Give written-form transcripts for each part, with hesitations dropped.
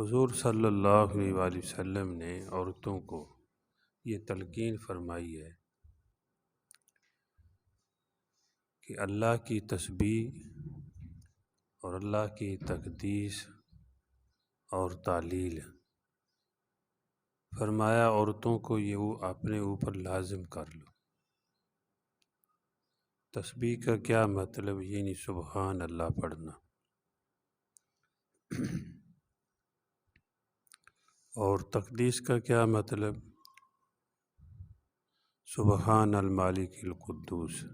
حضور صلی اللہ علیہ وآلہ وسلم نے عورتوں کو یہ تلقین فرمائی ہے کہ اللہ کی تسبیح اور اللہ کی تقدیس اور تعلیل، فرمایا عورتوں کو یہ اپنے اوپر لازم کر لو۔ تسبیح کا کیا مطلب؟ یعنی سبحان اللہ پڑھنا، اور تقدیس کا کیا مطلب؟ سبحان المالک القدوس۔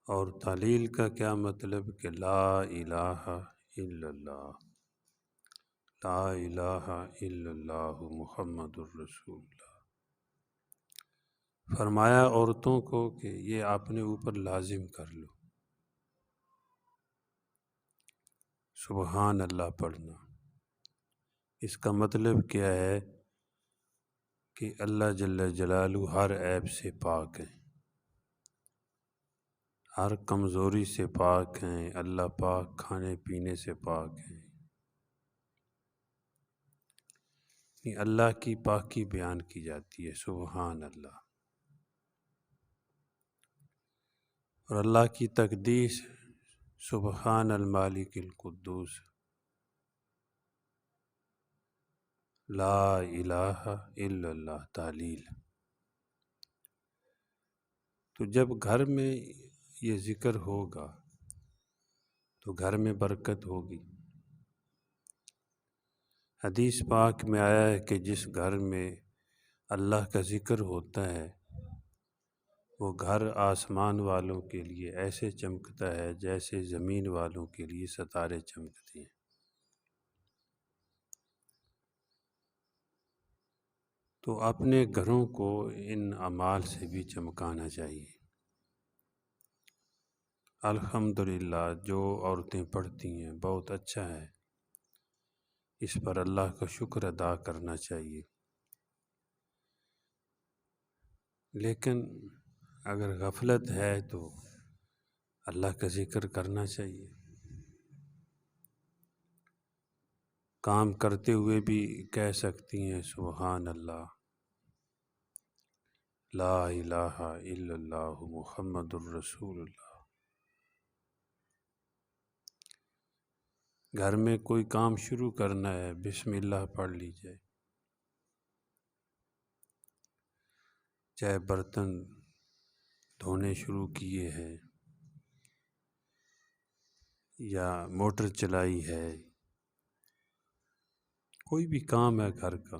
اور تعلیل کا کیا مطلب؟ کہ لا الہ الا اللہ، لا الہ الا اللہ محمد الرسول اللہ۔ فرمایا عورتوں کو کہ یہ اپنے اوپر لازم کر لو، سبحان اللہ پڑھنا۔ اس کا مطلب کیا ہے کہ اللہ جل جلالہ ہر عیب سے پاک ہے، ہر کمزوری سے پاک ہیں، اللہ پاک کھانے پینے سے پاک ہیں۔ اللہ کی پاکی بیان کی جاتی ہے، سبحان اللہ۔ اور اللہ کی تقدیس، سبحان المالک القدوس، لا الہ الا اللہ تعلیل۔ تو جب گھر میں یہ ذکر ہوگا تو گھر میں برکت ہوگی۔ حدیث پاک میں آیا ہے کہ جس گھر میں اللہ کا ذکر ہوتا ہے وہ گھر آسمان والوں کے لیے ایسے چمکتا ہے جیسے زمین والوں کے لیے ستارے چمکتے ہیں۔ تو اپنے گھروں کو ان اعمال سے بھی چمکانا چاہیے۔ الحمدللہ جو عورتیں پڑھتی ہیں بہت اچھا ہے، اس پر اللہ کا شکر ادا کرنا چاہیے۔ لیکن اگر غفلت ہے تو اللہ کا ذکر کرنا چاہیے۔ کام کرتے ہوئے بھی کہہ سکتی ہیں سبحان اللہ، لا الہ الا اللہ محمد الرسول اللہ۔ گھر میں کوئی کام شروع کرنا ہے، بسم اللہ پڑھ لیجئے۔ چاہے برتن دھونے شروع کیے ہیں یا موٹر چلائی ہے، کوئی بھی کام ہے گھر کا،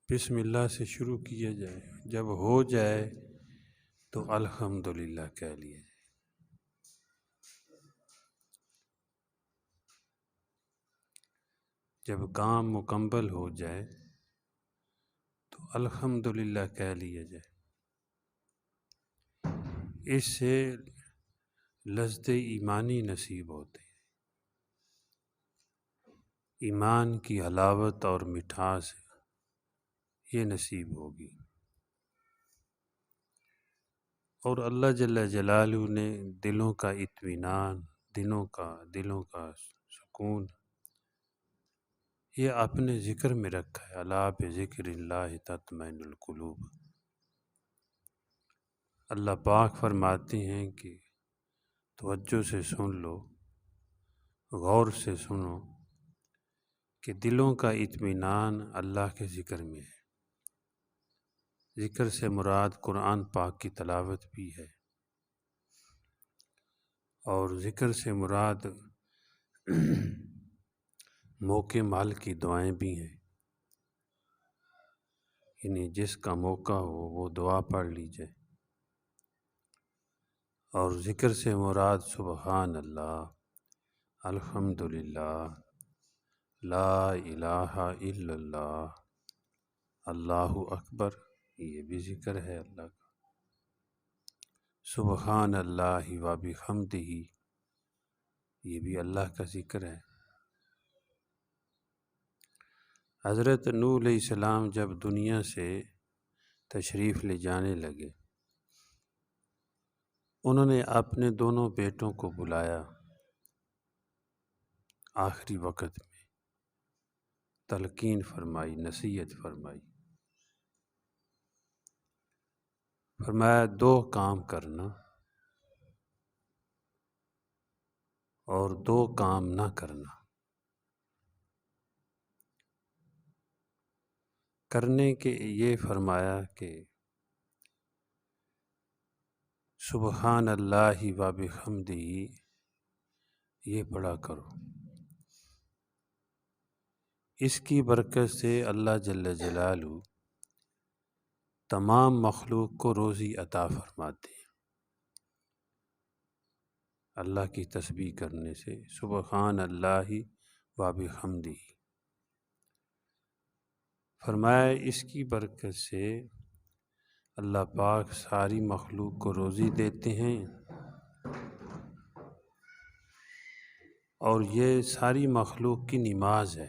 بسم اللہ سے شروع کیا جائے۔ جب ہو جائے تو الحمدللہ کہہ لیا جائے۔ جب کام مکمل ہو جائے تو الحمدللہ کہہ لیا جائے۔ اس سے لذت ایمانی نصیب ہوتی ہے، ایمان کی حلاوت اور مٹھاس یہ نصیب ہوگی۔ اور اللہ جل جلالہ نے دلوں کا اطمینان، دلوں کا سکون یہ اپنے ذکر میں رکھا ہے۔ الا بذکر اللہ تطمئن القلوب۔ اللہ پاک فرماتے ہیں کہ توجہ سے سن لو، غور سے سنو کہ دلوں کا اطمینان اللہ کے ذکر میں ہے۔ ذکر سے مراد قرآن پاک کی تلاوت بھی ہے، اور ذکر سے مراد موقع مال کی دعائیں بھی ہیں، یعنی جس کا موقع ہو وہ دعا پڑھ لیجئے۔ اور ذکر سے مراد سبحان اللہ، الحمدللہ، لا الہ الا اللہ، اللہ اکبر، یہ بھی ذکر ہے اللہ کا۔ سبحان اللہ و بحمدہ، یہ بھی اللہ کا ذکر ہے۔ حضرت نوح علیہ السلام جب دنیا سے تشریف لے جانے لگے، انہوں نے اپنے دونوں بیٹوں کو بلایا آخری وقت میں تلقین فرمائی، نصیحت فرمائی۔ فرمایا دو کام کرنا اور دو کام نہ کرنا۔ کرنے کے یہ فرمایا کہ سبحان اللہ و بحمدہ یہ پڑھا کرو، اس کی برکت سے اللہ جل جلالہ تمام مخلوق کو روزی عطا فرماتے ہیں۔ اللہ کی تسبیح کرنے سے، سبحان اللہ و بحمدہ، فرمایا اس کی برکت سے اللہ پاک ساری مخلوق کو روزی دیتے ہیں، اور یہ ساری مخلوق کی نماز ہے۔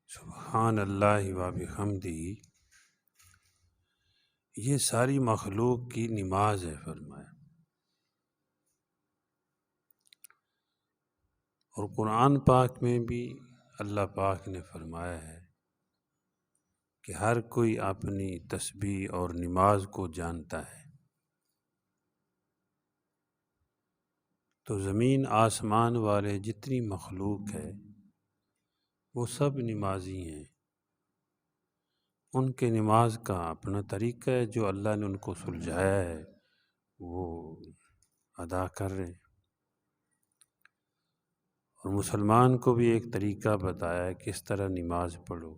سبحان اللہ و بحمدہ یہ ساری مخلوق کی نماز ہے فرمایا۔ اور قرآن پاک میں بھی اللہ پاک نے فرمایا ہے کہ ہر کوئی اپنی تسبیح اور نماز کو جانتا ہے۔ تو زمین آسمان والے جتنی مخلوق ہے وہ سب نمازی ہیں، ان کے نماز کا اپنا طریقہ ہے، جو اللہ نے ان کو سلجھایا ہے وہ ادا کر رہے ہیں۔ اور مسلمان کو بھی ایک طریقہ بتایا ہے کس طرح نماز پڑھو،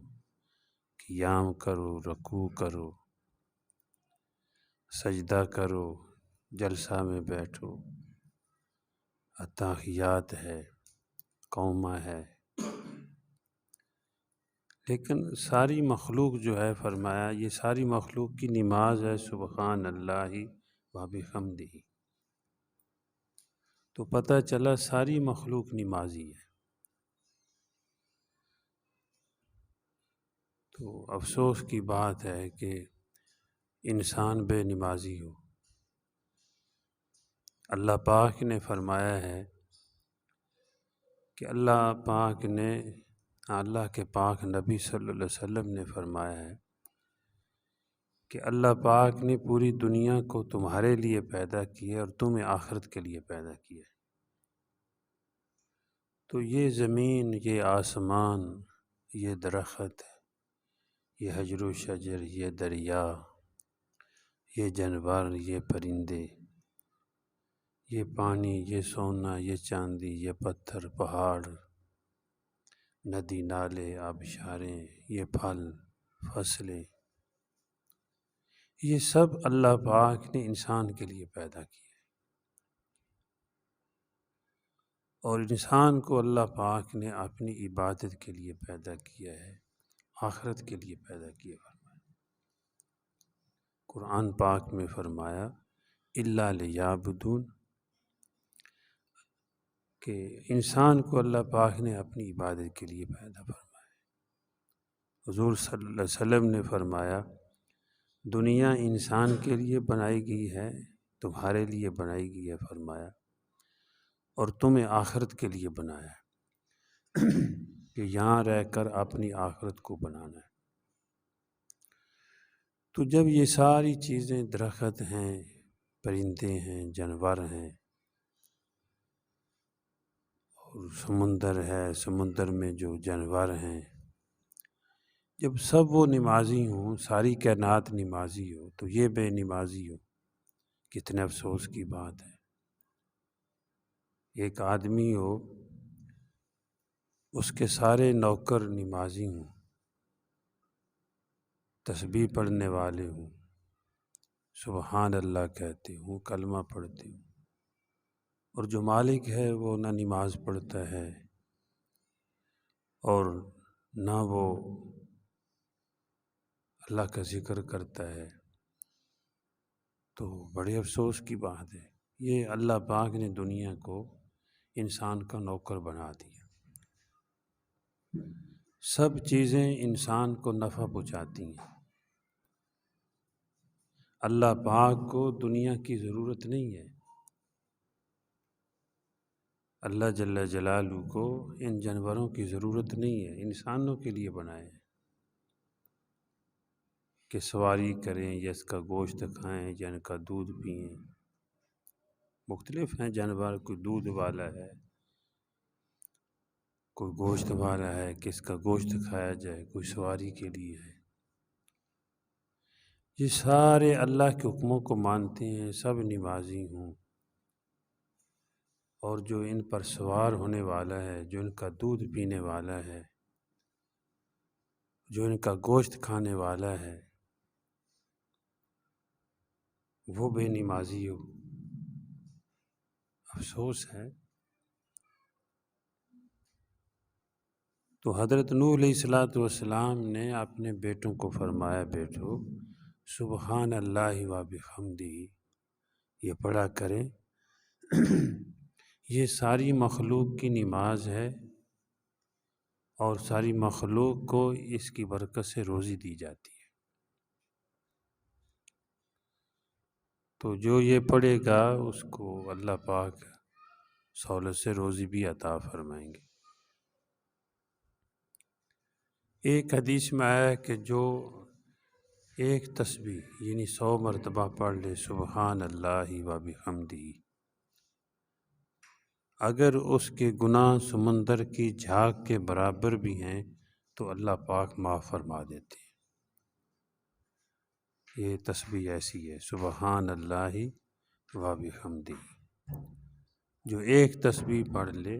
قیام کرو، رکوع کرو، سجدہ کرو، جلسہ میں بیٹھو، اتحیات ہے، قومہ ہے۔ لیکن ساری مخلوق جو ہے فرمایا یہ ساری مخلوق کی نماز ہے سبحان اللہ و بحمدہ۔ تو پتہ چلا ساری مخلوق نمازی ہے۔ تو افسوس کی بات ہے کہ انسان بے نمازی ہو۔ اللہ پاک نے فرمایا ہے کہ اللہ کے پاک نبی صلی اللہ علیہ وسلم نے فرمایا ہے کہ اللہ پاک نے پوری دنیا کو تمہارے لیے پیدا کیا اور تمہیں آخرت کے لیے پیدا کیا۔ تو یہ زمین، یہ آسمان، یہ درخت، یہ حجر و شجر، یہ دریا، یہ جانور، یہ پرندے، یہ پانی، یہ سونا، یہ چاندی، یہ پتھر، پہاڑ، ندی نالے، آبشاریں، یہ پھل، فصلیں، یہ سب اللہ پاک نے انسان کے لیے پیدا کیا۔ اور انسان کو اللہ پاک نے اپنی عبادت کے لیے پیدا کیا ہے، آخرت کے لیے پیدا کیا۔ قرآن پاک میں فرمایا الا لیعبدون، کہ انسان کو اللہ پاک نے اپنی عبادت کے لیے پیدا فرمایا۔ حضور صلی اللہ علیہ وسلم نے فرمایا دنیا انسان کے لیے بنائی گئی ہے، تمہارے لیے بنائی گئی ہے فرمایا، اور تمہیں آخرت کے لیے بنایا ہے کہ یہاں رہ کر اپنی آخرت کو بنانا ہے۔ تو جب یہ ساری چیزیں، درخت ہیں، پرندے ہیں، جانور ہیں، اور سمندر ہے، سمندر میں جو جانور ہیں، جب سب وہ نمازی ہوں، ساری کائنات نمازی ہو، تو یہ بے نمازی ہو، کتنے افسوس کی بات ہے۔ ایک آدمی ہو، اس کے سارے نوکر نمازی ہوں، تسبیح پڑھنے والے ہوں، سبحان اللہ کہتے ہوں، کلمہ پڑھتے ہوں، اور جو مالک ہے وہ نہ نماز پڑھتا ہے اور نہ وہ اللہ کا ذکر کرتا ہے، تو بڑے افسوس کی بات ہے۔ یہ اللہ پاک نے دنیا کو انسان کا نوکر بنا دیا۔ سب چیزیں انسان کو نفع پہنچاتی ہیں۔ اللہ پاک کو دنیا کی ضرورت نہیں ہے۔ اللہ جل جلالہ کو ان جانوروں کی ضرورت نہیں ہے، انسانوں کے لیے بنائے ہیں کہ سواری کریں یا اس کا گوشت کھائیں یا ان کا دودھ پئیں۔ مختلف ہیں جانور، کوئی دودھ والا ہے، کوئی گوشت والا ہے کہ اس کا گوشت کھایا جائے، کوئی سواری کے لیے ہے۔ یہ سارے اللہ کے حکموں کو مانتے ہیں، سب نمازی ہوں، اور جو ان پر سوار ہونے والا ہے، جو ان کا دودھ پینے والا ہے، جو ان کا گوشت کھانے والا ہے، وہ بے نمازی ہو۔ افسوس ہے۔ تو حضرت نوح علیہ السلام نے اپنے بیٹوں کو فرمایا، بیٹو سبحان اللہ و بحمدہ یہ پڑھا کریں۔ یہ ساری مخلوق کی نماز ہے، اور ساری مخلوق کو اس کی برکت سے روزی دی جاتی ہے۔ تو جو یہ پڑھے گا اس کو اللہ پاک سہولت سے روزی بھی عطا فرمائیں گے۔ ایک حدیث میں آیا کہ جو ایک تسبیح یعنی 100 مرتبہ پڑھ لے سبحان اللہ و بحمدہ، اگر اس کے گناہ سمندر کی جھاگ کے برابر بھی ہیں تو اللہ پاک معاف فرما دیتے ہیں۔ یہ تسبیح ایسی ہے سبحان اللہ و بحمدہ، جو ایک تسبیح پڑھ لے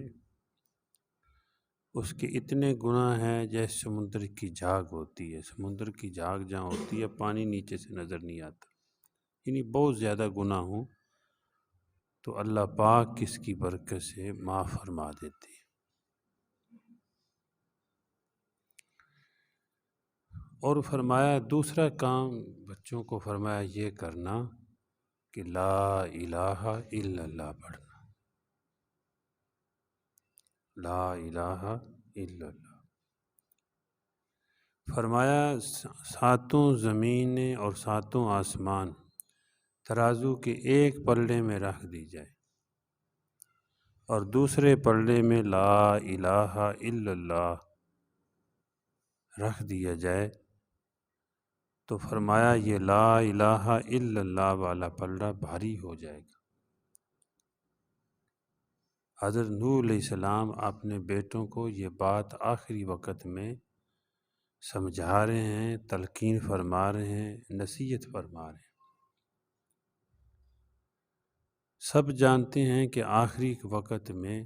اس کے اتنے گناہ ہیں جیسے سمندر کی جھاگ ہوتی ہے۔ سمندر کی جھاگ جہاں ہوتی ہے پانی نیچے سے نظر نہیں آتا، یعنی بہت زیادہ گناہ ہوں تو اللہ پاک کس کی برکت سے معاف فرما دیتے ہیں۔ اور فرمایا دوسرا کام بچوں کو فرمایا یہ کرنا کہ لا الہ الا اللہ پڑھنا، لا الہ الا اللہ۔ فرمایا ساتوں زمینیں اور ساتوں آسمان ترازو کے ایک پلڑے میں رکھ دی جائے اور دوسرے پلڑے میں لا الہ الا اللہ رکھ دیا جائے، تو فرمایا یہ لا الہ الا اللہ والا پلڑا بھاری ہو جائے گا۔ حضرت نوح علیہ السلام اپنے بیٹوں کو یہ بات آخری وقت میں سمجھا رہے ہیں، تلقین فرما رہے ہیں، نصیحت فرما رہے ہیں۔ سب جانتے ہیں کہ آخری وقت میں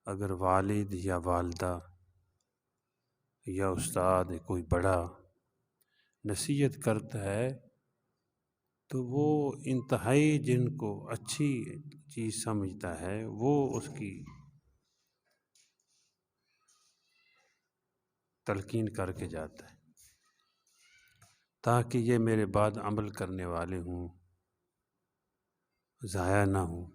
اگر والد یا والدہ یا استاد کوئی بڑا نصیحت کرتا ہے تو وہ انتہائی جن کو اچھی چیز سمجھتا ہے وہ اس کی تلقین کر کے جاتا ہے تاکہ یہ میرے بعد عمل کرنے والے ہوں، ضائع نہ ہوں۔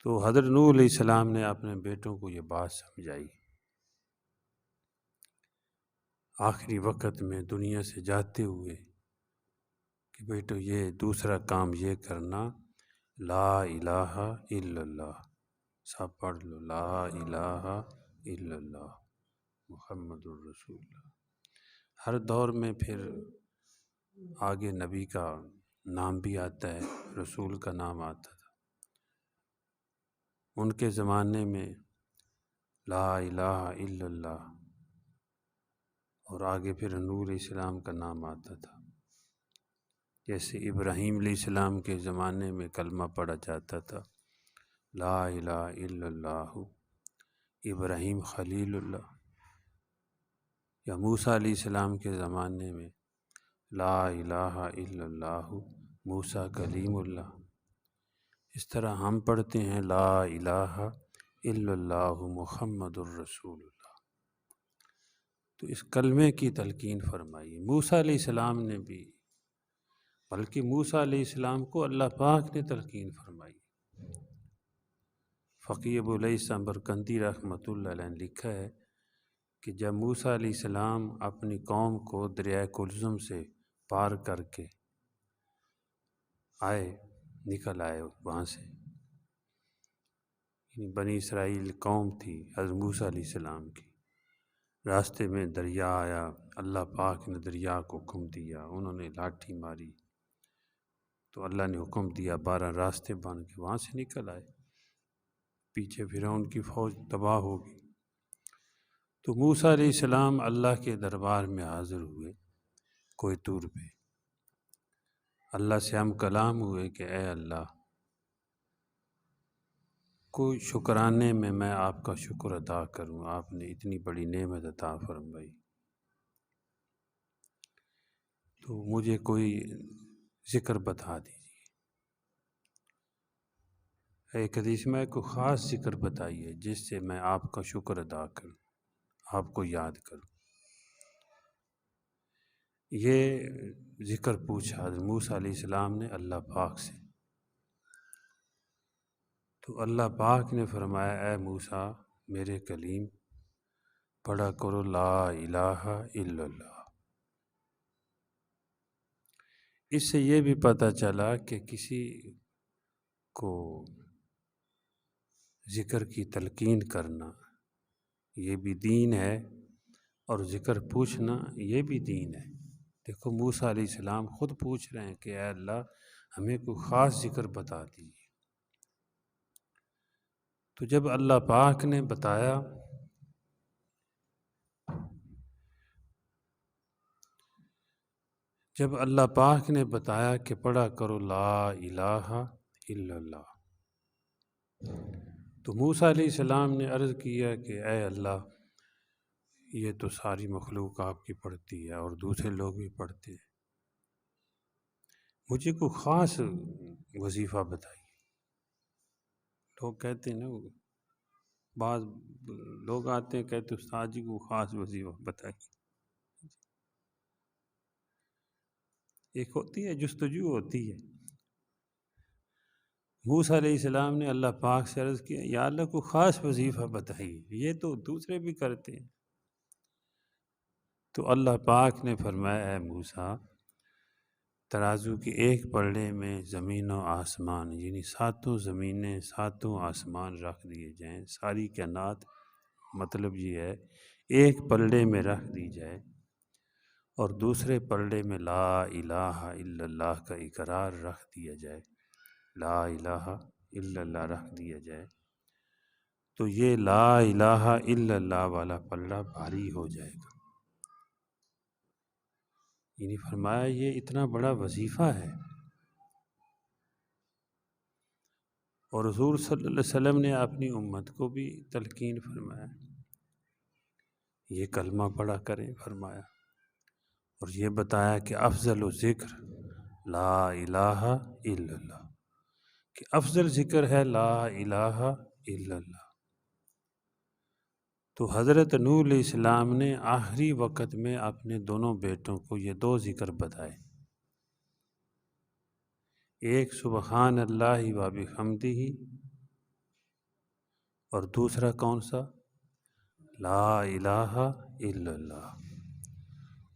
تو حضرت نوح علیہ السلام نے اپنے بیٹوں کو یہ بات سمجھائی، آخری وقت میں دنیا سے جاتے ہوئے کہ بیٹو یہ دوسرا کام یہ کرنا لا الہ الا اللہ، سب پڑھ لو لا الہ الا اللہ محمد الرسول اللہ۔ ہر دور میں پھر آگے نبی کا نام بھی آتا ہے، رسول کا نام آتا تھا۔ ان کے زمانے میں لا الہ الا اللہ اور آگے پھر نوح علیہ السلام کا نام آتا تھا۔ جیسے ابراہیم علیہ السلام کے زمانے میں کلمہ پڑھا جاتا تھا لا الہ الا اللہ ابراہیم خلیل اللہ، یا موسیٰ علیہ السلام کے زمانے میں لا الہ الا اللہ موسیٰ کلیم اللہ۔ اس طرح ہم پڑھتے ہیں لا الہ الا اللہ محمد الرسول اللہ۔ تو اس کلمے کی تلقین فرمائی موسیٰ علیہ السلام نے بھی، بلکہ موسیٰ علیہ السلام کو اللہ پاک نے تلقین فرمائی۔ فقیہ ابو الیث سمرقندی رحمۃ اللہ علیہ نے لکھا ہے کہ جب موسیٰ علیہ السلام اپنی قوم کو دریائے کلثم سے پار کر کے نکل آئے وہاں سے، یعنی بنی اسرائیل قوم تھی حضرت موسیٰ علیہ السلام کی، راستے میں دریا آیا، اللہ پاک نے دریا کو حکم دیا، انہوں نے لاٹھی ماری تو اللہ نے حکم دیا 12 راستے بن کے وہاں سے نکل آئے، پیچھے فرعون کی فوج تباہ ہوگی۔ تو موسیٰ علیہ السلام اللہ کے دربار میں حاضر ہوئے کوہ طور پہ، اللہ سے ہم کلام ہوئے کہ اے اللہ، کوئی شکرانے میں آپ کا شکر ادا کروں، آپ نے اتنی بڑی نعمت عطا فرمائی، تو مجھے کوئی ذکر بتا دیجیے، ایک حدیث میں کوئی خاص ذکر بتائیے جس سے میں آپ کا شکر ادا کروں، آپ کو یاد کروں۔ یہ ذکر پوچھا حضرت موسیٰ علیہ السلام نے اللہ پاک سے، تو اللہ پاک نے فرمایا اے موسیٰ میرے کلیم، پڑھا کرو لا الہ الا اللہ۔ اس سے یہ بھی پتہ چلا کہ کسی کو ذکر کی تلقین کرنا یہ بھی دین ہے، اور ذکر پوچھنا یہ بھی دین ہے۔ دیکھو موسیٰ علیہ السلام خود پوچھ رہے ہیں کہ اے اللہ ہمیں کوئی خاص ذکر بتا دیجیے، تو جب اللہ پاک نے بتایا کہ پڑھا کرو لا الہ الا اللہ، تو موسیٰ علیہ السلام نے عرض کیا کہ اے اللہ یہ تو ساری مخلوق آپ کی پڑھتی ہے اور دوسرے لوگ بھی پڑھتے ہیں، مجھے کوئی خاص وظیفہ بتائیے۔ لوگ کہتے ہیں نا، بعض لوگ آتے ہیں کہتے استاد جی کو خاص وظیفہ بتائیے، ایک ہوتی ہے جستجو ہوتی ہے۔ موسیٰ علیہ السلام نے اللہ پاک سے عرض کیا یا اللہ کو خاص وظیفہ بتائیے، یہ تو دوسرے بھی کرتے ہیں۔ تو اللہ پاک نے فرمایا اے موسیٰ، ترازو کے ایک پلڑے میں زمین و آسمان، یعنی 7 زمینیں 7 آسمان رکھ دیے جائیں، ساری کائنات، مطلب یہ ہے ایک پلڑے میں رکھ دی جائے، اور دوسرے پلڑے میں لا الہ الا اللہ کا اقرار رکھ دیا جائے، لا الہ الا اللہ رکھ دیا جائے، تو یہ لا الہ الا اللہ والا پلڑا بھاری ہو جائے گا۔ یعنی فرمایا یہ اتنا بڑا وظیفہ ہے، اور حضور صلی اللہ علیہ وسلم نے اپنی امت کو بھی تلقین فرمایا یہ کلمہ پڑھا کریں فرمایا، اور یہ بتایا کہ افضل و ذکر لا الہ الا اللہ، کہ افضل ذکر ہے لا الہ الا اللہ۔ تو حضرت نوح علیہ السلام نے آخری وقت میں اپنے دونوں بیٹوں کو یہ 2 ذکر بتائے، ایک سبحان اللہ و بحمدہ، اور دوسرا کون سا؟ لا الہ الا اللہ،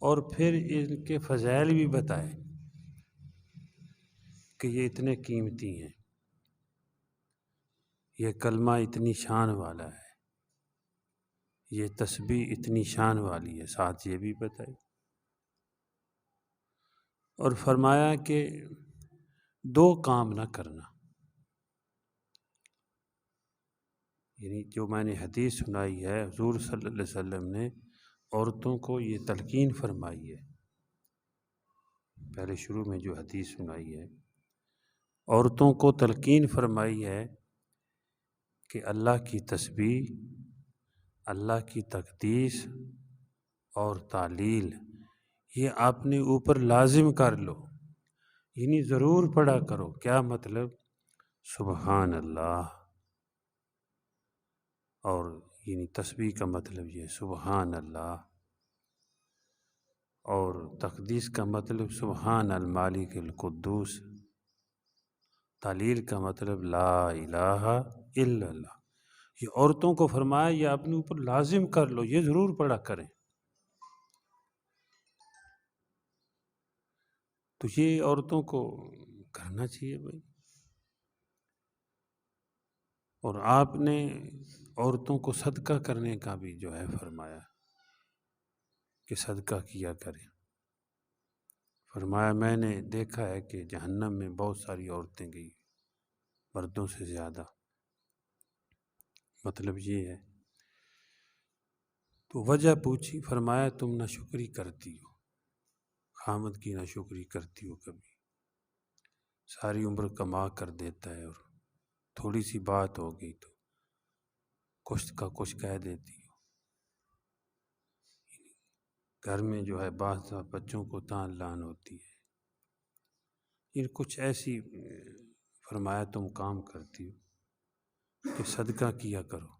اور پھر ان کے فضائل بھی بتائے کہ یہ اتنے قیمتی ہیں، یہ کلمہ اتنی شان والا ہے، یہ تسبیح اتنی شان والی ہے، ساتھ یہ بھی بتائی، اور فرمایا کہ 2 کام نہ کرنا، یعنی جو میں نے حدیث سنائی ہے حضور صلی اللہ علیہ وسلم نے عورتوں کو یہ تلقین فرمائی ہے، پہلے شروع میں جو حدیث سنائی ہے عورتوں کو تلقین فرمائی ہے کہ اللہ کی تسبیح، اللہ کی تقدیس اور تعلیل یہ اپنے اوپر لازم کر لو، یعنی ضرور پڑھا کرو۔ کیا مطلب؟ سبحان اللہ، اور یعنی تسبیح کا مطلب یہ سبحان اللہ، اور تقدیس کا مطلب سبحان المالک القدوس، تعلیل کا مطلب لا الہ الا اللہ۔ یہ عورتوں کو فرمایا یہ اپنے اوپر لازم کر لو، یہ ضرور پڑھا کریں۔ تو یہ عورتوں کو کرنا چاہیے بھائی۔ اور آپ نے عورتوں کو صدقہ کرنے کا بھی جو ہے فرمایا کہ صدقہ کیا کریں۔ فرمایا میں نے دیکھا ہے کہ جہنم میں بہت ساری عورتیں گئی مردوں سے زیادہ، مطلب یہ ہے۔ تو وجہ پوچھی، فرمایا تم ناشکری کرتی ہو، خامد کی ناشکری کرتی ہو، کبھی ساری عمر کما کر دیتا ہے اور تھوڑی سی بات ہو گئی تو کچھ کا کچھ کہہ دیتی ہو، گھر میں جو ہے بعض بچوں کو تان لان ہوتی ہے، یہ کچھ ایسی فرمایا تم کام کرتی ہو کہ صدقہ کیا کرو۔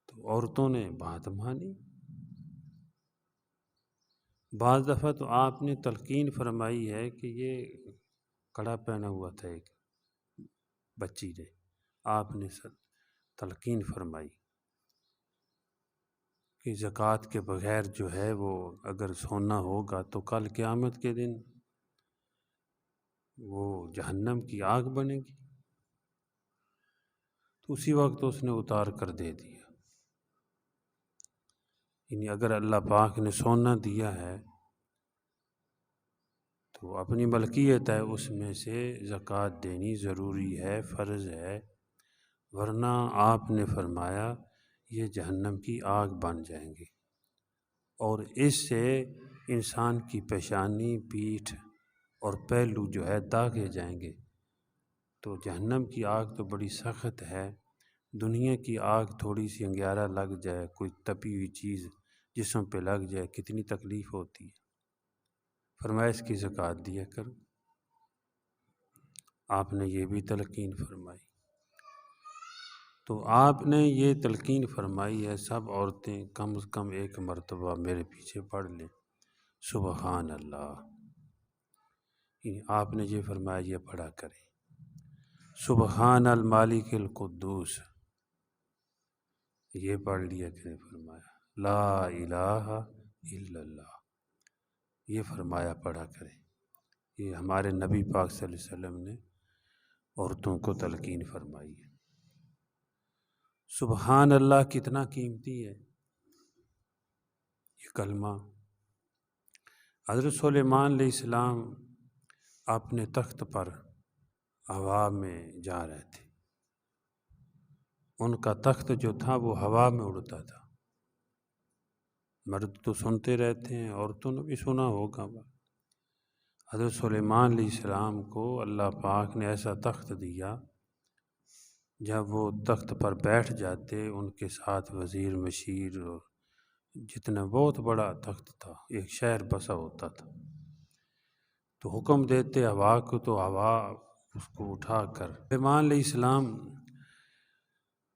تو عورتوں نے بات مانی۔ بعض دفعہ تو آپ نے تلقین فرمائی ہے کہ یہ کڑا پہنا ہوا تھا ایک بچی نے، آپ نے تلقین فرمائی کہ زکوٰۃ کے بغیر جو ہے وہ اگر سونا ہوگا تو کل قیامت کے دن وہ جہنم کی آگ بنے گی۔ تو اسی وقت اس نے اتار کر دے دیا، یعنی اگر اللہ پاک نے سونا دیا ہے تو اپنی ملکیت ہے، اس میں سے زکوٰۃ دینی ضروری ہے، فرض ہے، ورنہ آپ نے فرمایا یہ جہنم کی آگ بن جائیں گے اور اس سے انسان کی پیشانی، پیٹھ اور پہلو جو ہے داغے جائیں گے۔ تو جہنم کی آگ تو بڑی سخت ہے، دنیا کی آگ تھوڑی سی انگیارہ لگ جائے، کوئی تپی ہوئی چیز جسم پہ لگ جائے، کتنی تکلیف ہوتی ہے۔ فرمایا اس کی زکوٰۃ دیا کرو۔ آپ نے یہ بھی تلقین فرمائی۔ تو آپ نے یہ تلقین فرمائی ہے، سب عورتیں کم از کم ایک مرتبہ میرے پیچھے پڑھ لیں، سبحان اللہ۔ آپ نے یہ فرمایا یہ پڑھا کریں، سبحان المالک القدوس، یہ پڑھ لیا کریں۔ فرمایا لا الہ الا اللہ، یہ فرمایا پڑھا کریں۔ یہ ہمارے نبی پاک صلی اللہ علیہ وسلم نے عورتوں کو تلقین فرمائی ہے۔ سبحان اللہ کتنا قیمتی ہے یہ کلمہ۔ حضرت سلیمان علیہ السلام اپنے تخت پر ہوا میں جا رہے تھے، ان کا تخت جو تھا وہ ہوا میں اڑتا تھا۔ مرد تو سنتے رہتے ہیں، عورتوں نے بھی سنا ہوگا۔ حضرت سلیمان علیہ السلام کو اللہ پاک نے ایسا تخت دیا، جب وہ تخت پر بیٹھ جاتے ان کے ساتھ وزیر مشیر، جتنا بہت بڑا تخت تھا، ایک شہر بسا ہوتا تھا، تو حکم دیتے ہوا کو تو ہوا اس کو اٹھا کر سلیمان علیہ السلام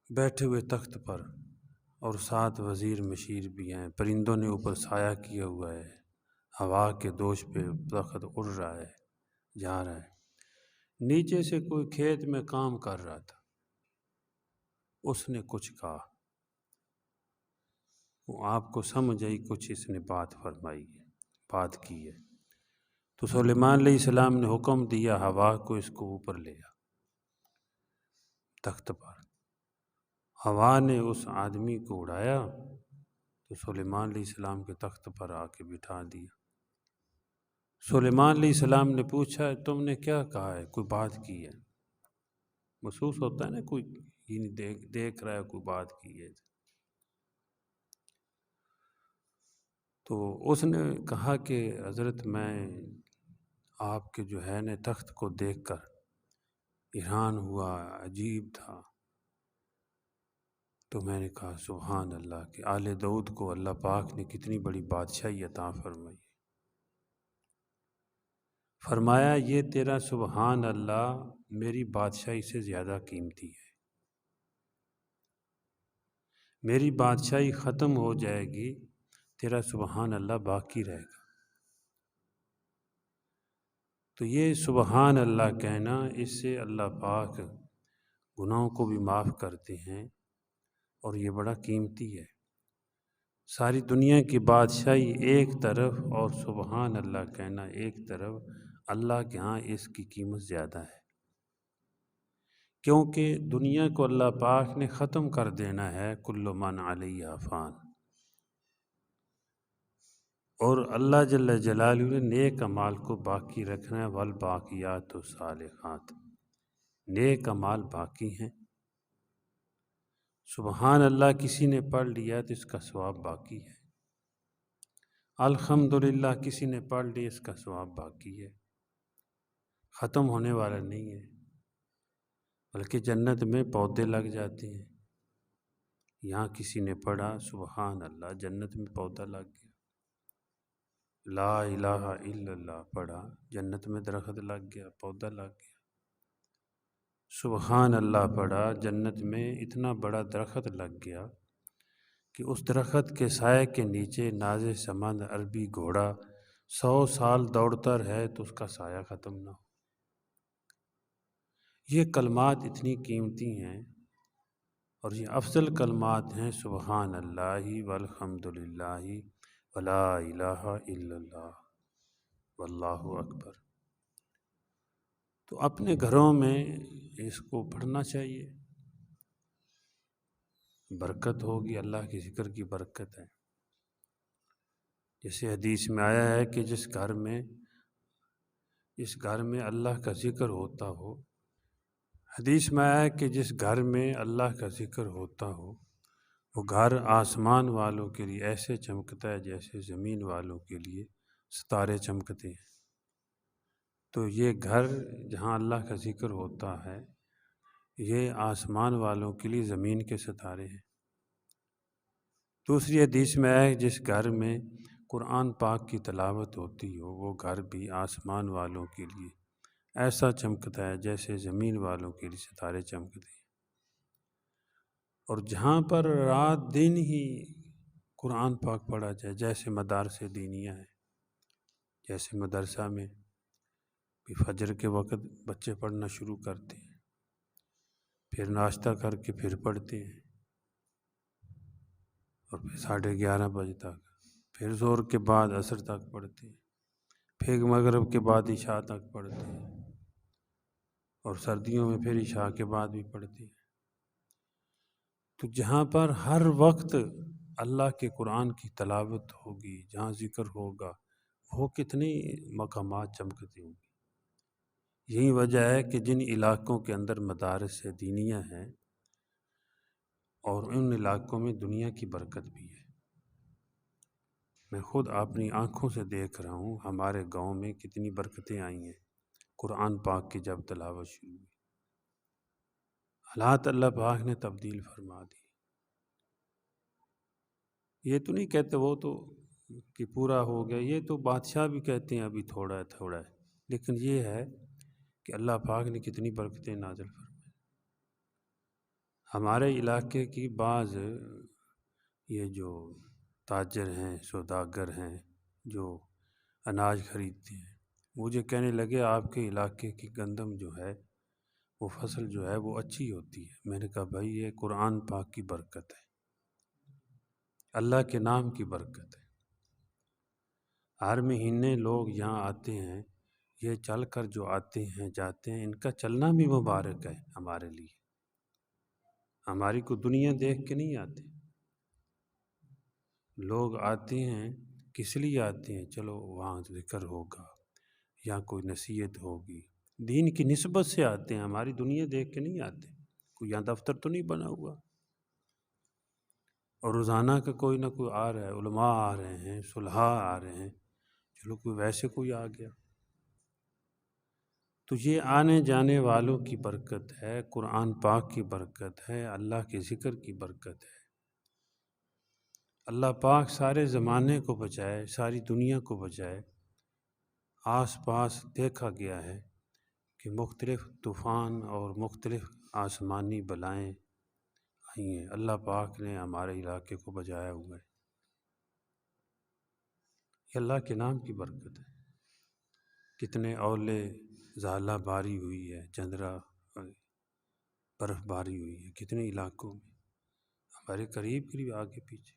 بیٹھے ہوئے تخت پر اور ساتھ وزیر مشیر بھی ہیں، پرندوں نے اوپر سایہ کیا ہوا ہے، ہوا کے دوش پہ تخت اڑ رہا ہے، جا رہا ہے۔ نیچے سے کوئی کھیت میں کام کر رہا تھا، اس نے کچھ کہا، وہ آپ کو سمجھ آئی کچھ اس نے بات فرمائی ہے، بات کی ہے۔ تو سلیمان علیہ السلام نے حکم دیا ہوا کو اس کو اوپر لے آ تخت پر۔ ہوا نے اس آدمی کو اڑایا تو سلیمان علیہ السلام کے تخت پر آ کے بٹھا دیا۔ سلیمان علیہ السلام نے پوچھا تم نے کیا کہا ہے، کوئی بات کی ہے؟ محسوس ہوتا ہے نا کوئی دیکھ رہا ہے، کوئی بات کی ہے۔ تو اس نے کہا کہ حضرت میں آپ کے جو ہے نا تخت کو دیکھ کر حیران ہوا، عجیب تھا، تو میں نے کہا سبحان اللہ کہ آل داؤد کو اللہ پاک نے کتنی بڑی بادشاہی عطا فرمائی۔ فرمایا یہ تیرا سبحان اللہ میری بادشاہی سے زیادہ قیمتی ہے، میری بادشاہی ختم ہو جائے گی، تیرا سبحان اللہ باقی رہے گا۔ تو یہ سبحان اللہ کہنا، اس سے اللہ پاک گناہوں کو بھی معاف کرتے ہیں، اور یہ بڑا قیمتی ہے۔ ساری دنیا کی بادشاہی ایک طرف اور سبحان اللہ کہنا ایک طرف، اللہ کے ہاں اس کی قیمت زیادہ ہے، کیونکہ دنیا کو اللہ پاک نے ختم کر دینا ہے، کل من علیہا فان، اور اللہ جل جلالہ نے نیک اعمال کو باقی رکھنا ہے، والباقیات الصالحات، نیک اعمال باقی ہیں۔ سبحان اللہ کسی نے پڑھ لیا تو اس کا ثواب باقی ہے، الحمدللہ کسی نے پڑھ لی اس کا ثواب باقی ہے، ختم ہونے والا نہیں ہے، بلکہ جنت میں پودے لگ جاتے ہیں۔ یہاں کسی نے پڑھا سبحان اللہ، جنت میں پودا لگ گیا، لا الہ الا اللہ پڑھا، جنت میں درخت لگ گیا، پودا لگ گیا، سبحان اللہ پڑھا، جنت میں اتنا بڑا درخت لگ گیا کہ اس درخت کے سائے کے نیچے ناز سمند عربی گھوڑا 100 سال دوڑتا رہے تو اس کا سایہ ختم نہ ہو۔ یہ کلمات اتنی قیمتی ہیں، اور یہ افضل کلمات ہیں، سبحان اللہ والحمدللہ ولا الہ الا اللہ واللہ اکبر۔ تو اپنے گھروں میں اس کو پڑھنا چاہیے، برکت ہوگی، اللہ کے ذکر کی برکت ہے۔ جیسے حدیث میں آیا ہے کہ جس گھر میں اللہ کا ذکر ہوتا ہو، حدیث میں آیا ہے کہ جس گھر میں اللہ کا ذکر ہوتا ہو، وہ گھر آسمان والوں کے لیے ایسے چمکتا ہے جیسے زمین والوں کے لیے ستارے چمکتے ہیں۔ تو یہ گھر جہاں اللہ کا ذکر ہوتا ہے، یہ آسمان والوں کے لیے زمین کے ستارے ہیں۔ دوسری حدیث میں ہے جس گھر میں قرآن پاک کی تلاوت ہوتی ہو، وہ گھر بھی آسمان والوں کے لیے ایسا چمکتا ہے جیسے زمین والوں کے لیے ستارے چمکتے ہیں۔ اور جہاں پر رات دن ہی قرآن پاک پڑھا جائے، جیسے مدارس دینیہ ہے، جیسے مدرسہ میں بھی فجر کے وقت بچے پڑھنا شروع کرتے ہیں، پھر ناشتہ کر کے پھر پڑھتے ہیں، اور پھر 11:30 بجے تک، پھر ظہر کے بعد عصر تک پڑھتے ہیں، پھر مغرب کے بعد عشاء تک پڑھتے ہیں، اور سردیوں میں پھر عشاء کے بعد بھی پڑھتے ہیں۔ تو جہاں پر ہر وقت اللہ کے قرآن کی تلاوت ہوگی، جہاں ذکر ہوگا، وہ کتنی مقامات چمکتے ہوں گے۔ یہی وجہ ہے کہ جن علاقوں کے اندر مدارس دینیہ ہیں، اور ان علاقوں میں دنیا کی برکت بھی ہے۔ میں خود اپنی آنکھوں سے دیکھ رہا ہوں، ہمارے گاؤں میں کتنی برکتیں آئی ہیں قرآن پاک کی جب تلاوت شروع ہوئی، حالات اللہ پاک نے تبدیل فرما دی۔ یہ تو نہیں کہتے وہ تو کہ پورا ہو گیا، یہ تو بادشاہ بھی کہتے ہیں ابھی تھوڑا ہے تھوڑا ہے، لیکن یہ ہے کہ اللہ پاک نے کتنی برکتیں نازل فرمائی۔ ہمارے علاقے کی بعض یہ جو تاجر ہیں، سوداگر ہیں، جو اناج خریدتے ہیں، مجھے کہنے لگے آپ کے علاقے کی گندم جو ہے، وہ فصل جو ہے وہ اچھی ہوتی ہے۔ میں نے کہا بھائی یہ قرآن پاک کی برکت ہے، اللہ کے نام کی برکت ہے۔ ہر مہینے لوگ یہاں آتے ہیں، یہ چل کر جو آتے ہیں جاتے ہیں، ان کا چلنا بھی مبارک ہے ہمارے لیے۔ ہماری کو دنیا دیکھ کے نہیں آتے، لوگ آتے ہیں کس لیے آتے ہیں؟ چلو وہاں ذکر ہوگا یا کوئی نصیحت ہوگی، دین کی نسبت سے آتے ہیں، ہماری دنیا دیکھ کے نہیں آتے۔ کوئی یہاں دفتر تو نہیں بنا ہوا، اور روزانہ کا کوئی نہ کوئی آ رہا ہے، علماء آ رہے ہیں، صلحاء آ رہے ہیں، چلو کوئی ویسے کوئی آ گیا۔ تو یہ آنے جانے والوں کی برکت ہے، قرآن پاک کی برکت ہے، اللہ کے ذکر کی برکت ہے۔ اللہ پاک سارے زمانے کو بچائے، ساری دنیا کو بچائے۔ آس پاس دیکھا گیا ہے کہ مختلف طوفان اور مختلف آسمانی بلائیں آئی ہیں، اللہ پاک نے ہمارے علاقے کو بچایا ہوا ہے۔ یہ اللہ کے نام کی برکت ہے۔ کتنے اولے زالہ باری ہوئی ہے، چندرا برف باری ہوئی ہے کتنے علاقوں میں، ہمارے قریب قریب آگے پیچھے۔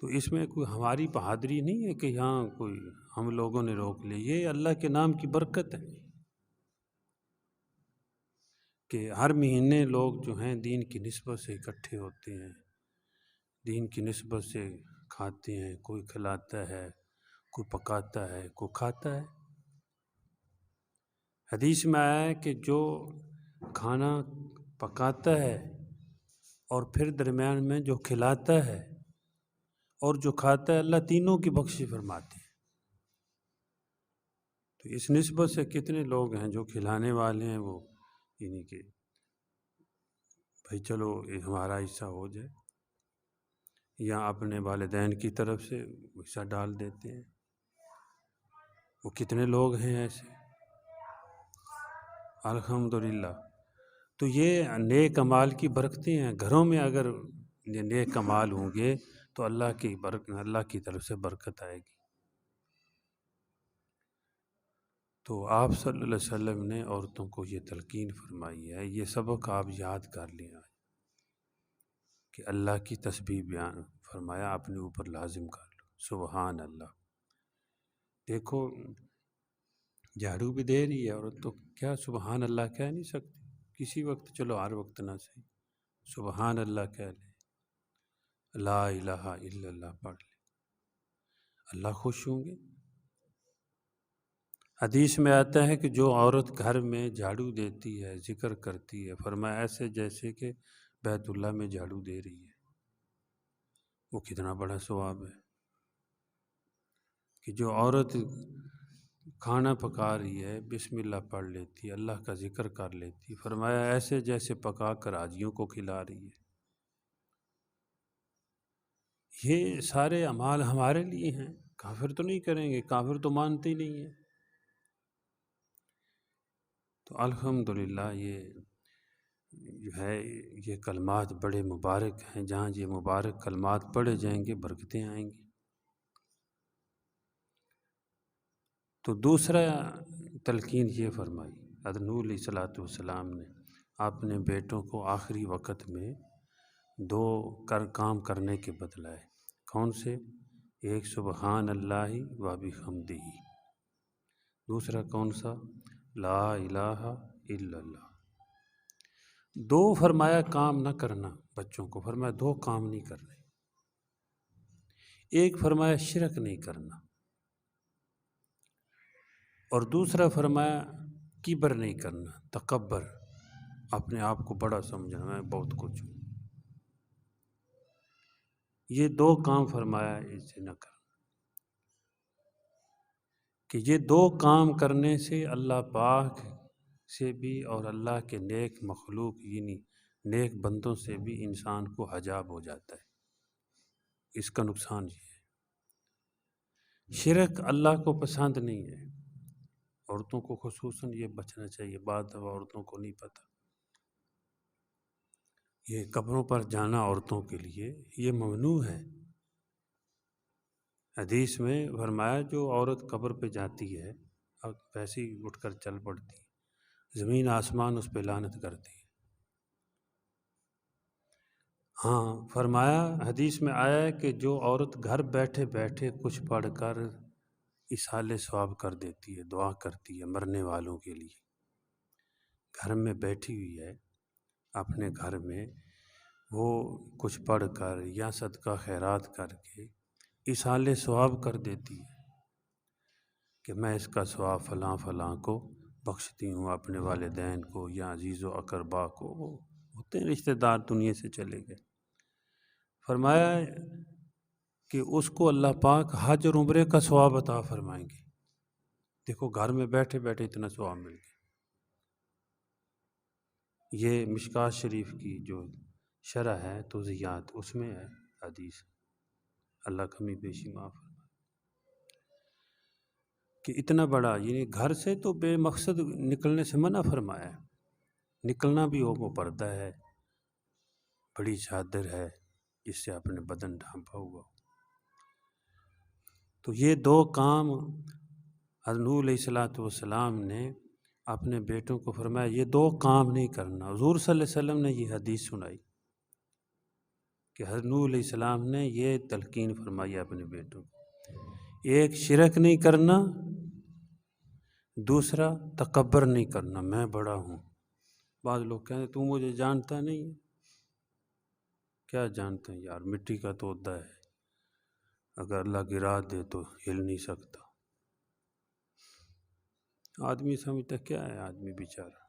تو اس میں کوئی ہماری بہادری نہیں ہے کہ یہاں کوئی ہم لوگوں نے روک لی، یہ اللہ کے نام کی برکت ہے کہ ہر مہینے لوگ جو ہیں دین کی نسبت سے اکٹھے ہوتے ہیں، دین کی نسبت سے کھاتے ہیں، کوئی کھلاتا ہے، کوئی پکاتا ہے، کوئی کھاتا ہے۔ حدیث میں آیا ہے کہ جو کھانا پکاتا ہے اور پھر درمیان میں جو کھلاتا ہے اور جو کھاتا ہے، اللہ تینوں کی بخشش فرماتے ہیں۔ تو اس نسبت سے کتنے لوگ ہیں جو کھلانے والے ہیں، وہ یعنی کہ بھائی چلو یہ ہمارا حصہ ہو جائے، یا اپنے والدین کی طرف سے حصہ ڈال دیتے ہیں۔ وہ کتنے لوگ ہیں ایسے، الحمدللہ۔ تو یہ نیک اعمال کی برکتیں ہیں۔ گھروں میں اگر یہ نیک اعمال ہوں گے تو اللہ کی طرف سے برکت آئے گی۔ تو آپ صلی اللہ علیہ وسلم نے عورتوں کو یہ تلقین فرمائی ہے، یہ سبق آپ یاد کر لیں آج، کہ اللہ کی تسبیح بیان فرمایا اپنے اوپر لازم کر لو، سبحان اللہ۔ دیکھو جھاڑو بھی دے رہی ہے عورت، تو کیا سبحان اللہ کہہ نہیں سکتی؟ کسی وقت، چلو ہر وقت نہ صحیح، سبحان اللہ کہہ لے، لا الہ الا اللہ پڑھ لے، اللہ خوش ہوں گے۔ حدیث میں آتا ہے کہ جو عورت گھر میں جھاڑو دیتی ہے، ذکر کرتی ہے، فرمایا ایسے جیسے کہ بیت اللہ میں جھاڑو دے رہی ہے۔ وہ کتنا بڑا ثواب ہے کہ جو عورت کھانا پکا رہی ہے، بسم اللہ پڑھ لیتی ہے، اللہ کا ذکر کر لیتی ہے، فرمایا ایسے جیسے پکا کر حاجیوں کو کھلا رہی ہے۔ یہ سارے اعمال ہمارے لیے ہیں، کافر تو نہیں کریں گے، کافر تو مانتے ہی نہیں ہیں۔ تو الحمدللہ یہ جو ہے یہ کلمات بڑے مبارک ہیں، جہاں یہ مبارک کلمات پڑھے جائیں گے برکتیں آئیں گی۔ تو دوسرا تلقین یہ فرمائی حضرت نوح علیہ السلام نے اپنے بیٹوں کو آخری وقت میں دو کام کرنے کے بتلائے۔ کون سے؟ ایک سبحان اللہ و بحمدہ، دوسرا کون سا؟ لا الہ الا اللہ۔ دو فرمایا کام نہ کرنا، بچوں کو فرمایا دو کام نہیں کرنے۔ ایک فرمایا شرک نہیں کرنا، اور دوسرا فرمایا کبر نہیں کرنا، تکبر، اپنے آپ کو بڑا سمجھنا، میں بہت کچھ ہوں۔ یہ دو کام فرمایا اسے نہ کرنا، کہ یہ دو کام کرنے سے اللہ پاک سے بھی اور اللہ کے نیک مخلوق یعنی نیک بندوں سے بھی انسان کو حجاب ہو جاتا ہے۔ اس کا نقصان یہ ہے، شرک اللہ کو پسند نہیں ہے۔ عورتوں کو خصوصاً یہ بچنا چاہیے، بعض دفعہ عورتوں کو نہیں پتہ۔ یہ قبروں پر جانا عورتوں کے لیے یہ ممنوع ہے۔ حدیث میں فرمایا جو عورت قبر پہ جاتی ہے اور ویسے ہی اٹھ کر چل پڑتی ہے، زمین آسمان اس پہ لعنت کرتی ہے۔ ہاں فرمایا حدیث میں آیا ہے کہ جو عورت گھر بیٹھے بیٹھے کچھ پڑھ کر اصالِ ثواب کر دیتی ہے، دعا کرتی ہے مرنے والوں کے لیے، گھر میں بیٹھی ہوئی ہے اپنے گھر میں، وہ کچھ پڑھ کر یا صدقہ خیرات کر کے اصالِ ثواب کر دیتی ہے کہ میں اس کا ثواب فلاں فلاں کو بخشتی ہوں، اپنے والدین کو یا عزیز و اقربا کو، وہ ہوتے ہیں رشتہ دار دنیا سے چلے گئے۔ فرمایا کہ اس کو اللہ پاک حج اور عمرے کا ثواب عطا فرمائیں گے۔ دیکھو گھر میں بیٹھے بیٹھے اتنا ثواب مل گیا۔ یہ مشکوٰۃ شریف کی جو شرح ہے توضیحات، اس میں ہے حدیث، اللہ کمی بیشی معاف فرمائے، کہ اتنا بڑا یعنی گھر سے تو بے مقصد نکلنے سے منع فرمایا ہے، نکلنا بھی ہو وہ پردہ ہے، بڑی چادر ہے جس سے اپنے بدن ڈھانپا ہوا ہو۔ تو یہ دو کام حضرت نوح علیہ السلام نے اپنے بیٹوں کو فرمایا یہ دو کام نہیں کرنا۔ حضور صلی اللہ علیہ وسلم نے یہ حدیث سنائی کہ حضرت نوح علیہ السلام نے یہ تلقین فرمائی اپنے بیٹوں کو، ایک شرک نہیں کرنا، دوسرا تکبر نہیں کرنا، میں بڑا ہوں۔ بعض لوگ کہتے ہیں تو مجھے جانتا نہیں ہے۔ کیا جانتے ہیں یار، مٹی کا تودا ہے، اگر اللہ گرا دے تو ہل نہیں سکتا۔ آدمی سمجھتا کیا ہے آدمی بیچارہ،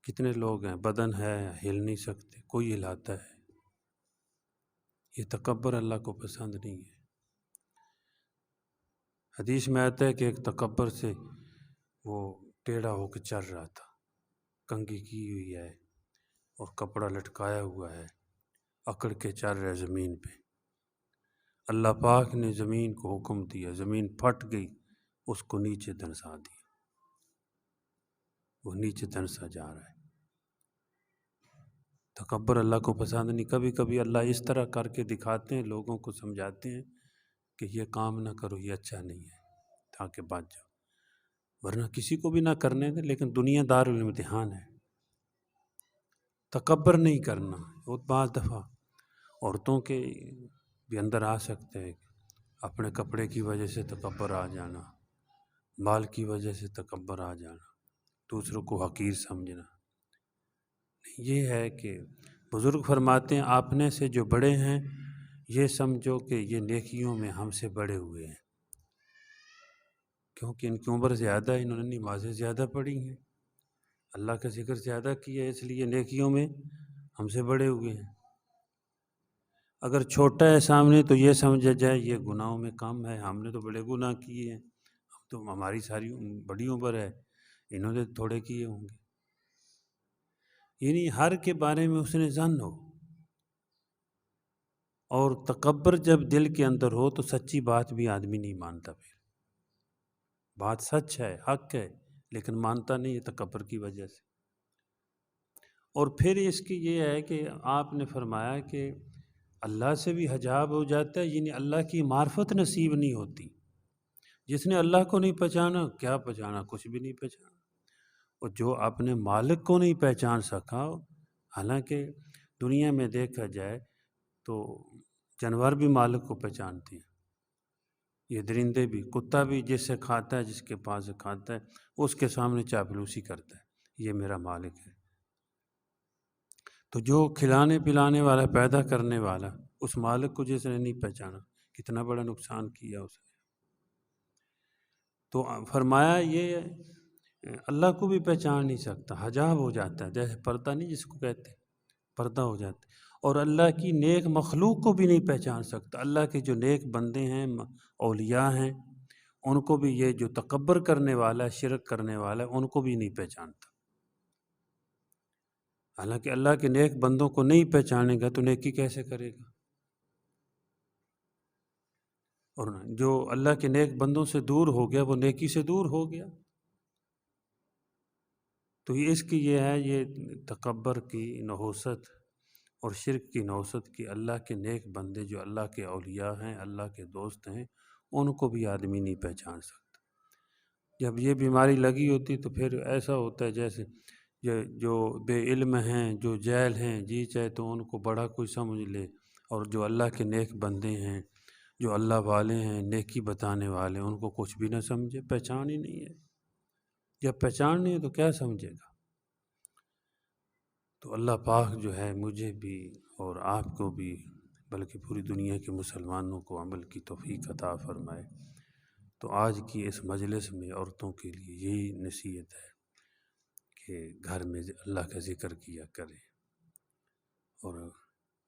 کتنے لوگ ہیں، بدن ہے ہل نہیں سکتے، کوئی ہلاتا ہے۔ یہ تکبر اللہ کو پسند نہیں ہے۔ حدیث میں آتا ہے کہ ایک تکبر سے وہ ٹیڑھا ہو کے چل رہا تھا، کنگھی کی ہوئی ہے اور کپڑا لٹکایا ہوا ہے، اکڑ کے چل رہا ہے زمین پہ۔ اللہ پاک نے زمین کو حکم دیا، زمین پھٹ گئی، اس کو نیچے دھنسا دیا، وہ نیچے دھنسا جا رہا ہے۔ تکبر اللہ کو پسند نہیں۔ کبھی کبھی اللہ اس طرح کر کے دکھاتے ہیں، لوگوں کو سمجھاتے ہیں کہ یہ کام نہ کرو، یہ اچھا نہیں ہے، تاکہ بچ جاؤ، ورنہ کسی کو بھی نہ کرنے دیں۔ لیکن دنیا دار الامتحان ہے، تکبر نہیں کرنا۔ اور بعض دفعہ عورتوں کے بھی اندر آ سکتے ہیں، اپنے کپڑے کی وجہ سے تکبر آ جانا، مال کی وجہ سے تکبر آ جانا، دوسروں کو حقیر سمجھنا۔ یہ ہے کہ بزرگ فرماتے ہیں اپنے سے جو بڑے ہیں یہ سمجھو کہ یہ نیکیوں میں ہم سے بڑے ہوئے ہیں، کیونکہ ان کی عمر زیادہ ہے، انہوں نے نمازیں زیادہ پڑھی ہیں، اللہ کا ذکر زیادہ کیا ہے، اس لیے نیکیوں میں ہم سے بڑے ہوئے ہیں۔ اگر چھوٹا ہے سامنے تو یہ سمجھا جائے یہ گناہوں میں کم ہے، ہم نے تو بڑے گناہ کیے ہیں، ہم تو ہماری ساری بڑی عمر ہے، انہوں نے تھوڑے کیے ہوں گے۔ یعنی ہر کے بارے میں اس نے ظن ہو، اور تکبر جب دل کے اندر ہو تو سچی بات بھی آدمی نہیں مانتا، پھر بات سچ ہے، حق ہے، لیکن مانتا نہیں ہے تکبر کی وجہ سے۔ اور پھر اس کی یہ ہے کہ آپ نے فرمایا کہ اللہ سے بھی حجاب ہو جاتا ہے، یعنی اللہ کی معرفت نصیب نہیں ہوتی۔ جس نے اللہ کو نہیں پہچانا، کیا پہچانا، کچھ بھی نہیں پہچانا۔ اور جو اپنے مالک کو نہیں پہچان سکا، حالانکہ دنیا میں دیکھا جائے تو جانور بھی مالک کو پہچانتے ہیں، یہ درندے بھی، کتا بھی جس سے کھاتا ہے، جس کے پاس سے کھاتا ہے، اس کے سامنے چاپلوسی کرتا ہے، یہ میرا مالک ہے۔ تو جو کھلانے پلانے والا، پیدا کرنے والا، اس مالک کو جس نے نہیں پہچانا، کتنا بڑا نقصان کیا اس نے۔ تو فرمایا یہ اللہ کو بھی پہچان نہیں سکتا، حجاب ہو جاتا ہے، جیسے پردہ نہیں جس کو کہتے ہیں، پردہ ہو جاتا ہے۔ اور اللہ کی نیک مخلوق کو بھی نہیں پہچان سکتا، اللہ کے جو نیک بندے ہیں، اولیاء ہیں، ان کو بھی یہ جو تکبر کرنے والا ہے، شرک کرنے والا ہے، ان کو بھی نہیں پہچانتا۔ حالانکہ اللہ کے نیک بندوں کو نہیں پہچانے گا تو نیکی کیسے کرے گا؟ اور جو اللہ کے نیک بندوں سے دور ہو گیا وہ نیکی سے دور ہو گیا۔ تو اس کی یہ ہے، یہ تکبر کی نحوست اور شرک کی نحوست کی اللہ کے نیک بندے جو اللہ کے اولیاء ہیں، اللہ کے دوست ہیں، ان کو بھی آدمی نہیں پہچان سکتا۔ جب یہ بیماری لگی ہوتی تو پھر ایسا ہوتا ہے جیسے جو بے علم ہیں، جو جاہل ہیں، جی چاہے تو ان کو بڑا کوئی سمجھ لے، اور جو اللہ کے نیک بندے ہیں، جو اللہ والے ہیں، نیکی بتانے والے، ان کو کچھ بھی نہ سمجھے، پہچان ہی نہیں ہے۔ جب پہچان نہیں ہے تو کیا سمجھے گا؟ تو اللہ پاک جو ہے مجھے بھی اور آپ کو بھی، بلکہ پوری دنیا کے مسلمانوں کو عمل کی توفیق عطا فرمائے۔ تو آج کی اس مجلس میں عورتوں کے لیے یہی نصیحت ہے کہ گھر میں اللہ کا ذکر کیا کریں۔ اور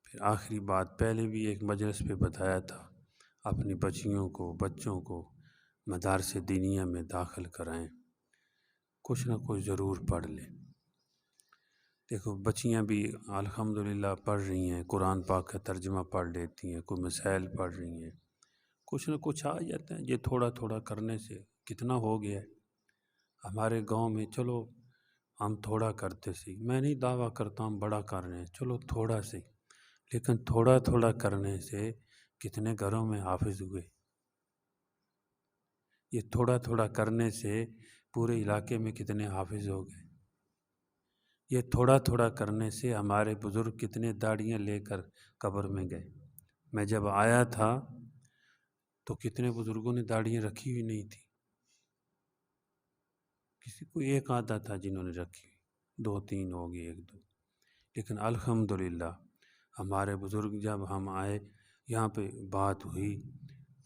پھر آخری بات، پہلے بھی ایک مجلس پہ بتایا تھا، اپنی بچیوں کو، بچوں کو مدارس دینیہ میں داخل کرائیں، کچھ نہ کچھ ضرور پڑھ لیں۔ دیکھو بچیاں بھی الحمدللہ پڑھ رہی ہیں، قرآن پاک کا ترجمہ پڑھ لیتی ہیں، کوئی مسائل پڑھ رہی ہیں، کچھ نہ کچھ آ جاتا ہے۔ یہ تھوڑا تھوڑا کرنے سے کتنا ہو گیا ہے۔ ہمارے گاؤں میں چلو ہم تھوڑا کرتے سی، میں نہیں دعویٰ کرتا ہم بڑا کر رہے ہیں، چلو تھوڑا سی، لیکن تھوڑا تھوڑا کرنے سے کتنے گھروں میں حافظ ہوئے۔ یہ تھوڑا تھوڑا کرنے سے پورے علاقے میں کتنے حافظ ہو گئے۔ یہ تھوڑا تھوڑا کرنے سے ہمارے بزرگ کتنے داڑیاں لے کر قبر میں گئے۔ میں جب آیا تھا تو کتنے بزرگوں نے داڑیاں رکھی ہوئی نہیں تھی، کسی کو ایک آدھا تھا جنہوں نے رکھی ہوئی، 2 3 ہو گئی، 1 2، لیکن الحمدللہ ہمارے بزرگ جب ہم آئے یہاں پہ بات ہوئی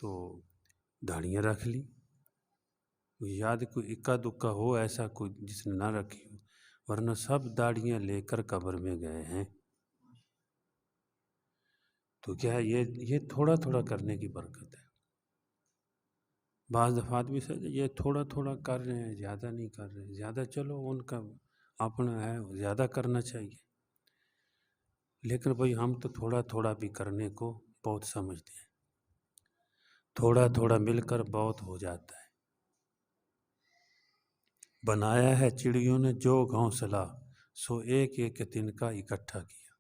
تو داڑیاں رکھ لی۔ یاد کوئی اکا دکا ہو ایسا کوئی جس نے نہ رکھی ہو، ورنہ سب داڑیاں لے کر قبر میں گئے ہیں۔ تو کیا یہ تھوڑا تھوڑا کرنے کی برکت ہے۔ بعض دفعات بھی سر یہ تھوڑا تھوڑا کر رہے ہیں، زیادہ نہیں کر رہے، زیادہ چلو ان کا اپنا ہے، زیادہ کرنا چاہیے، لیکن بھائی ہم تو تھوڑا تھوڑا بھی کرنے کو بہت سمجھتے ہیں، تھوڑا تھوڑا مل کر بہت ہو جاتا ہے۔ بنایا ہے چڑیوں نے جو گھونسلہ، سو ایک ایک تنکا اکٹھا کیا۔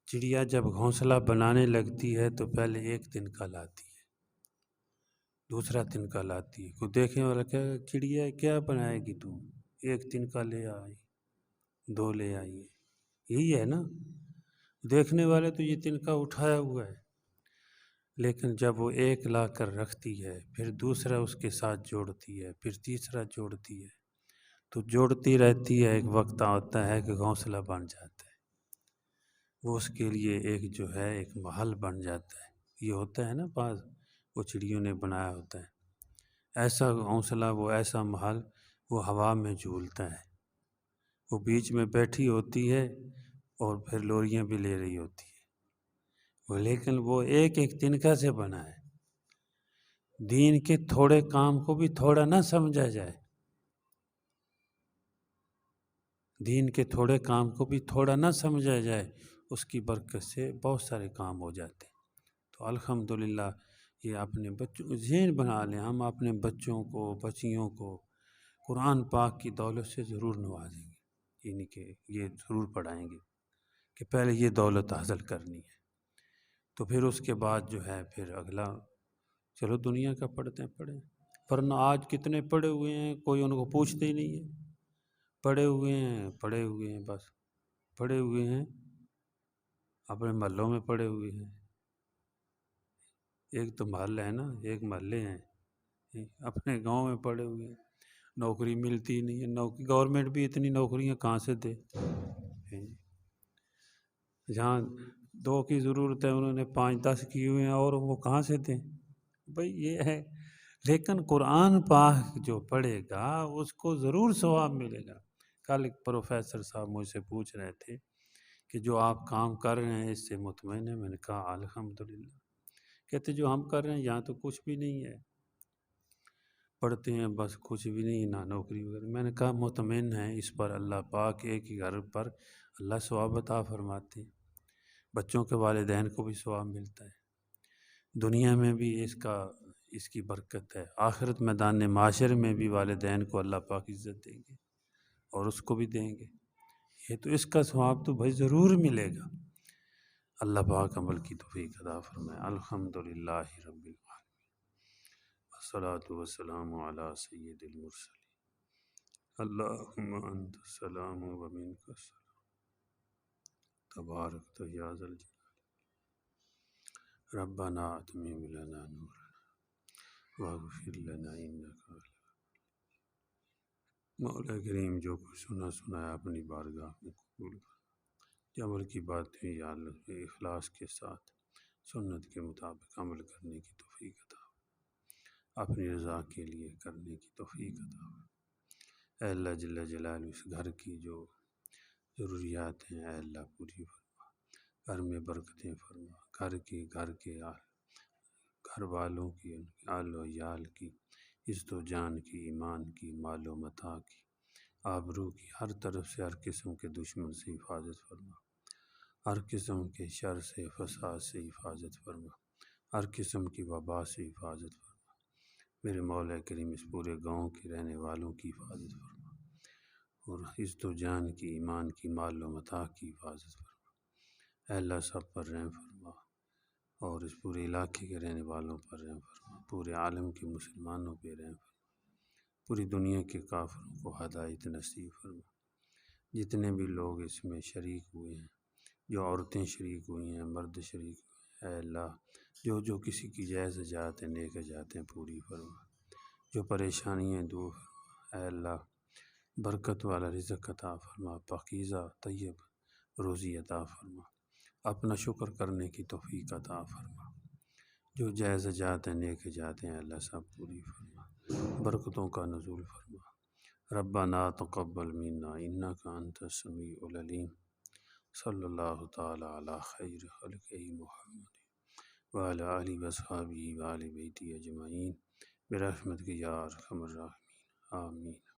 چڑیا جب گھونسلہ بنانے لگتی ہے تو پہلے ایک تنکا لاتی ہے، دوسرا تنکا لاتی ہے۔ کوئی دیکھنے والا کہے گا چڑیا کیا بنائے گی تو، ایک تنکا لے آئی، 2 لے آئیے، یہی ہے نا۔ دیکھنے والے تو یہ تنکا اٹھایا ہوا ہے، لیکن جب وہ ایک لا کر رکھتی ہے، پھر دوسرا اس کے ساتھ جوڑتی ہے، پھر تیسرا جوڑتی ہے، تو جوڑتی رہتی ہے، ایک وقت آتا ہے کہ گھونسلہ بن جاتا ہے، وہ اس کے لیے ایک جو ہے ایک محل بن جاتا ہے۔ یہ ہوتا ہے نا بعض وہ چڑیوں نے بنایا ہوتا ہے ایسا گھونسلہ، وہ ایسا محل، وہ ہوا میں جھولتا ہے، وہ بیچ میں بیٹھی ہوتی ہے اور پھر لوریاں بھی لے رہی ہوتی ہے، لیکن وہ ایک ایک تنکا سے بنا ہے۔ دین کے تھوڑے کام کو بھی تھوڑا نہ سمجھا جائے، دین کے تھوڑے کام کو بھی تھوڑا نہ سمجھا جائے، اس کی برکت سے بہت سارے کام ہو جاتے ہیں۔ تو الحمدللہ یہ اپنے بچوں ذہن بنا لیں، ہم اپنے بچوں کو بچیوں کو قرآن پاک کی دولت سے ضرور نوازیں گے، یعنی کہ یہ ضرور پڑھائیں گے کہ پہلے یہ دولت حاصل کرنی ہے، تو پھر اس کے بعد جو ہے پھر اگلا چلو دنیا کا پڑھتے ہیں پڑھیں، ورنہ آج کتنے پڑھے ہوئے ہیں کوئی ان کو پوچھتے ہی نہیں ہے، پڑھے ہوئے ہیں پڑھے ہوئے ہیں، بس پڑھے ہوئے ہیں، اپنے محلوں میں پڑھے ہوئے ہیں، ایک تو محل ہے نا، ایک محلے ہیں، اپنے گاؤں میں پڑھے ہوئے ہیں، نوکری ملتی نہیں ہے، گورنمنٹ بھی اتنی نوکریاں کہاں سے دے، جہاں 2 کی ضرورت ہے انہوں نے 5 10 کیے ہوئے ہیں، اور وہ کہاں سے دیں بھائی، یہ ہے۔ لیکن قرآن پاک جو پڑھے گا اس کو ضرور ثواب ملے گا۔ کل ایک پروفیسر صاحب مجھ سے پوچھ رہے تھے کہ جو آپ کام کر رہے ہیں اس سے مطمئن ہیں؟ میں نے کہا الحمدللہ۔ کہتے جو ہم کر رہے ہیں یہاں تو کچھ بھی نہیں ہے، پڑھتے ہیں بس کچھ بھی نہیں، نہ نوکری وغیرہ۔ میں نے کہا مطمئن ہیں اس پر، اللہ پاک ایک ہی گھر پر اللہ ثواب عطا فرماتے ہیں، بچوں کے والدین کو بھی ثواب ملتا ہے، دنیا میں بھی اس کی برکت ہے، آخرت میدان معاشر میں بھی والدین کو اللہ پاک عزت دیں گے اور اس کو بھی دیں گے، یہ تو اس کا ثواب تو بھائی ضرور ملے گا۔ اللہ پاک عمل کی توفیق عطا فرمائے۔ الحمدللہ رب العالمین، والصلاة والسلام علی سید المرسلین، اللہم انت السلام و منک السلام، تبارک یا ذا الجلال، ربنا اتمم لنا نورنا واغفر لنا انک مولا کریم جو کچھ سنا ہے اپنی بارگاہ میں قبول کر، جو عمل کی بات ہے یا اللہ اخلاص کے ساتھ سنت کے مطابق عمل کرنے کی توفیق عطا، اپنی رضا کے لیے کرنے کی توفیق عطا۔ اے اللہ جل جلالہ اس گھر کی جو ضروریات ہیں اے اللہ پوری فرما، گھر میں برکتیں فرما، گھر کے گھر والوں کی، آل و عیال کی عزت و جان کی، ایمان کی، مال و متاع کی، آبرو کی، ہر طرف سے ہر قسم کے دشمن سے حفاظت فرما، ہر قسم کے شر سے فساد سے حفاظت فرما، ہر قسم کی وبا سے حفاظت فرما، میرے مولا کریم اس پورے گاؤں کے رہنے والوں کی حفاظت فرما، اور عزت و جان کی، ایمان کی، مال و متاع کی حفاظت فرما، اے اللہ سب پر رحم فرما، اور اس پورے علاقے کے رہنے والوں پر رحم فرما، پورے عالم کے مسلمانوں پہ رحم فرما، پوری دنیا کے کافروں کو ہدایت نصیب فرما۔ جتنے بھی لوگ اس میں شریک ہوئے ہیں، جو عورتیں شریک ہوئی ہیں، مرد شریک ہوئے ہیں، اے اللہ جو کسی کی جائز جاتے نیک جاتے پوری فرما، جو پریشانیاں دور فرما، اے اللہ برکت والا رزق عطا فرما، پاکیزہ طیب روزی عطا فرما، اپنا شکر کرنے کی توفیق عطا فرما، جو جائز جاتے نیک جاتے ہیں اللہ سب پوری فرما، برکتوں کا نزول فرما۔ ربنا تقبل منا انک انت السمیع العلیم۔ صلی اللہ تعالی علی خیر خلقہ محمد وعلی آلہ وصحبہ وآل بیتہ اجمعین برحمتک یا ارحم الراحمین، آمین۔